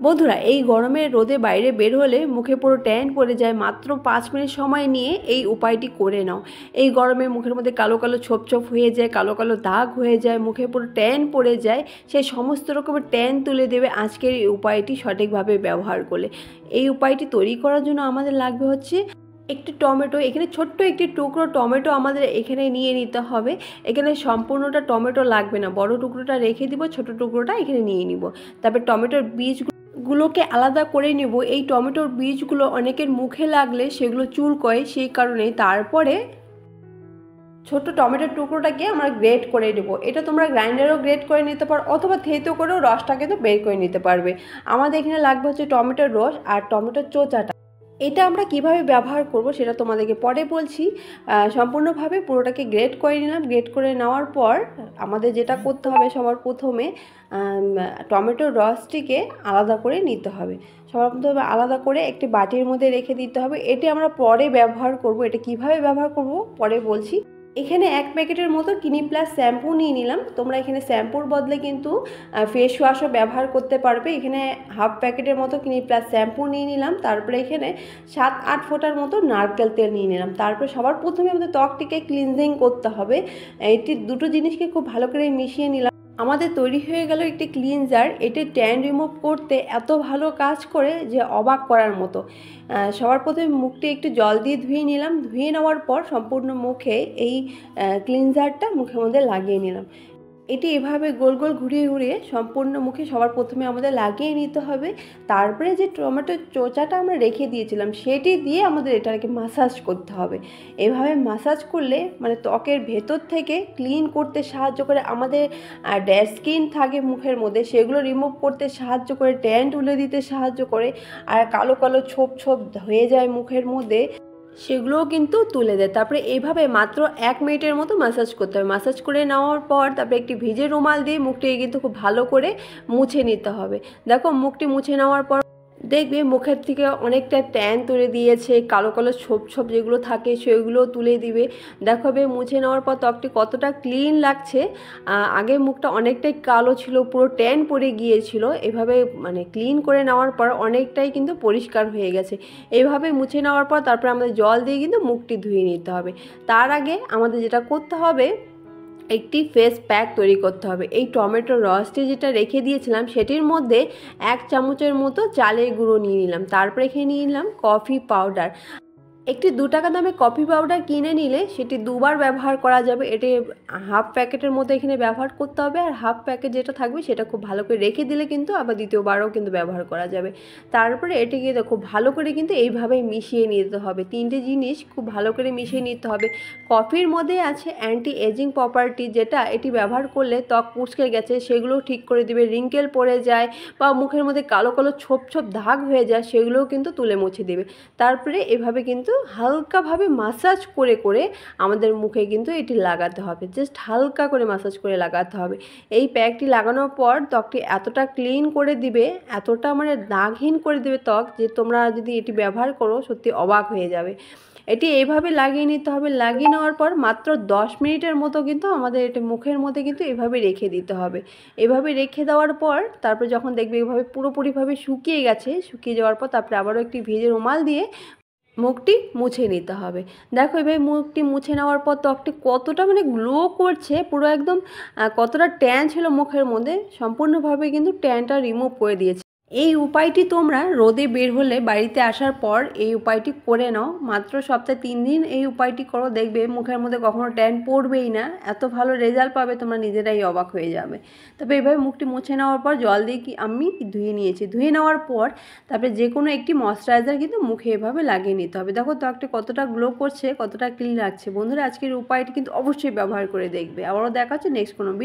বন্ধুরা, এই গরমে রোদে বাইরে বের হলে মুখে পুরো ট্যান পড়ে যায়। মাত্র 5 মিনিট সময় নিয়ে এই উপায়টি করে নাও। এই গরমে মুখের মধ্যে কালো কালো ছোপ ছোপ হয়ে যায়, কালো কালো দাগ হয়ে যায়, মুখে পুরো ট্যান পড়ে যায়, সেই সমস্ত রকমের ট্যান তুলে দেবে আজকের এই উপায়টি সঠিকভাবে ব্যবহার করলে। এই উপায়টি তৈরি করার জন্য আমাদের লাগবে হচ্ছে একটি টমেটো। এখানে ছোট্ট একটি টুকরো টমেটো আমাদের এখানে নিয়ে নিতে হবে। এখানে সম্পূর্ণটা টমেটো লাগবে না, বড় টুকরোটা রেখে দিব, ছোট টুকরোটা এখানে নিয়ে নিব। তারপর টমেটোর বীজগুলোকে আলাদা করে নেব। এই টমেটোর বীজগুলো অনেকের মুখে লাগলে সেগুলো চুলকয়, সেই কারণে তারপরে ছোট টমেটোর টুকরোটাকে আমরা গ্রেট করে নেব। এটা তোমরা গ্রাইন্ডারেও গ্রেট করে নিতে পারো অথবা থেতো করেও রসটাকে তো বের করে নিতে পারবে। আমাদের এখানে লাগবে হচ্ছে টমেটোর রস আর টমেটোর চোচাটা। এটা আমরা কিভাবে ব্যবহার করব সেটা তোমাদেরকে পরে বলছি। সম্পূর্ণভাবে পুরোটাকে গ্রেট করে নিলাম। গ্রেট করে নেওয়ার পর আমাদের যেটা করতে হবে, সবার প্রথমে টমেটোর রসটিকে আলাদা করে নিতে হবে। সবার প্রথমে আলাদা করে একটি বাটির মধ্যে রেখে দিতে হবে। এটি আমরা পরে ব্যবহার করব। এটা কিভাবে ব্যবহার করব পরে বলছি। এখানে 1 প্যাকেটের মতো ক্লিনিক প্লাস শ্যাম্পু নিয়ে নিলাম। তোমরা এখানে শ্যাম্পুর বদলে কিন্তু ফেস ওয়াশও ব্যবহার করতে পারবে। এখানে 1/2 প্যাকেটের মতো ক্লিনিক প্লাস শ্যাম্পু নিয়ে নিলাম। তারপরে এখানে 7-8 ফোঁটার মতো নারকেল তেল নিয়ে নিলাম। তারপরে সবার প্রথমে আমাদের ত্বকটিকে ক্লিনজিং করতে হবে। এই দুটো জিনিসকে খুব ভালো করে মিশিয়ে নিলাম। আমাদের তৈরি হয়ে গেল একটি ক্লিনজার। এটি ট্যান রিমুভ করতে এত ভালো কাজ করে যে অবাক করার মতো। সবার প্রথমে মুখটি একটু জল দিয়ে ধুয়ে নিলাম। ধুয়ে নেওয়ার পর সম্পূর্ণ মুখে এই ক্লিনজারটা মুখের মধ্যে লাগিয়ে নিলাম। এটি এভাবে গোল গোল ঘুরিয়ে ঘুরিয়ে সম্পূর্ণ মুখে সবার প্রথমে আমাদের লাগিয়ে নিতে হবে। তারপরে যে টমেটোর চোচাটা আমরা রেখে দিয়েছিলাম সেটি দিয়ে আমাদের এটাকে মাসাজ করতে হবে। এভাবে মাসাজ করলে মানে ত্বকের ভেতর থেকে ক্লিন করতে সাহায্য করে। আমাদের ড্যাড স্কিন থাকে মুখের মধ্যে, সেগুলো রিমুভ করতে সাহায্য করে, ট্যান তুলে দিতে সাহায্য করে। আর কালো কালো ছোপ ছোপ হয়ে যায় মুখের মধ্যে, সেগুলোও কিন্তু তুলে দেয়। তারপরে এইভাবে মাত্র 1 মিনিটের মতো ম্যাসাজ করতে হবে। ম্যাসাজ করে নেওয়ার পর তারপরে একটি ভিজে রুমাল দিয়ে মুখটিকে কিন্তু খুব ভালো করে মুছে নিতে হবে। দেখো, মুখটি মুছে নেওয়ার পর দেখবে মুখের থেকে অনেকটা ট্যান তুলে দিয়েছে। কালো কালো ছোপ ছোপ যেগুলো থাকে সেগুলোও তুলে দিবে। দেখো মুছে নেওয়ার পর ত্বকটি কতটা ক্লিন লাগছে। আগে মুখটা অনেকটাই কালো ছিল, পুরো ট্যান পড়ে গিয়েছিল। এভাবে মানে ক্লিন করে নেওয়ার পর অনেকটাই কিন্তু পরিষ্কার হয়ে গেছে। এইভাবে মুছে নেওয়ার পর তারপরে আমাদের জল দিয়ে কিন্তু মুখটি ধুয়ে নিতে হবে। তার আগে আমাদের যেটা করতে হবে, একটি ফেস প্যাক তৈরি করতে হবে। এই টমেটোর রসটি যেটা রেখে দিয়েছিলাম সেটির মধ্যে 1 চামচের মতো চালের গুঁড়ো নিয়ে নিলাম। তারপরে এখানে নিয়ে নিলাম কফি পাউডার। একটি 2 টাকা দামে কফি পাউডার কিনে নিলে সেটি 2 বার ব্যবহার করা যাবে। এটি 1/2 প্যাকেটের মতো এখানে ব্যবহার করতে হবে। আর 1/2 প্যাকেট যেটা থাকবে সেটা খুব ভালো করে রেখে দিলে কিন্তু আবার দ্বিতীয়বারও কিন্তু ব্যবহার করা যাবে। তারপরে এটিকে খুব ভালো করে কিন্তু এইভাবে মিশিয়ে নিতে হবে। 3টে জিনিস খুব ভালো করে মিশিয়ে নিতে হবে। কফির মধ্যে আছে অ্যান্টি এজিং প্রপার্টি, যেটা এটি ব্যবহার করলে ত্বক কুঁচকে গেছে সেগুলোও ঠিক করে দিবে। রিঙ্কেল পড়ে যায় বা মুখের মধ্যে কালো কালো ছোপ ছোপ দাগ হয়ে যায় সেগুলোও কিন্তু তুলে মুছে দেবে। তারপরে এভাবে কিন্তু হালকাভাবে মাসাজ করে করে আমাদের মুখে কিন্তু এটি লাগাতে হবে। জাস্ট হালকা করে মাসাজ করে লাগাতে হবে। এই প্যাকটি লাগানোর পর ত্বকটি এতটা ক্লিন করে দিবে, এতটা মানে দাগহীন করে দেবে ত্বক, যে তোমরা যদি এটি ব্যবহার করো সত্যি অবাক হয়ে যাবে। এটি এইভাবে লাগিয়ে নিতে হবে। লাগিয়ে নেওয়ার পর মাত্র 10 মিনিটের মতো কিন্তু আমাদের এটি মুখের মধ্যে কিন্তু এভাবে রেখে দিতে হবে। এভাবে রেখে দেওয়ার পর তারপর যখন দেখবে এভাবে পুরোপুরিভাবে শুকিয়ে গেছে, শুকিয়ে যাওয়ার পর তারপরে আবারও একটি ভিজে রুমাল দিয়ে মুখটি মুছে নিতে হবে। দেখো এভাবে মুখটি মুছে নেওয়ার পর ত্বকটি কতটা মানে গ্লো করছে, পুরো একদম কতটা ট্যান ছিল মুখের মধ্যে সম্পূর্ণভাবে কিন্তু ট্যানটা রিমুভ করে দিয়েছে। এই উপায়টি তোমরা রোদে বের হলে বাড়িতে আসার পর এই উপায়টি করে নাও। মাত্র সপ্তাহে 3 দিন এই উপায়টি করো, দেখবে মুখের মধ্যে কখনো ট্যান পড়বেই না। এত ভালো রেজাল্ট পাবে, তোমরা নিজেরাই অবাক হয়ে যাবে। তবে এভাবে মুখটি মুছে নেওয়ার পর জল দিয়ে আমি ধুয়ে নিয়েছি। ধুয়ে নেওয়ার পর তারপরে যে কোনো একটি ময়শ্চারাইজার কিন্তু মুখে এভাবে লাগিয়ে নিতে হবে। দেখো ত্বকটি কতটা গ্লো করছে, কতটা ক্লিন লাগছে। বন্ধুরা, আজকের উপায়টি কিন্তু অবশ্যই ব্যবহার করে দেখবে। আবারও দেখা হচ্ছে নেক্সট কোনো ভিডিও।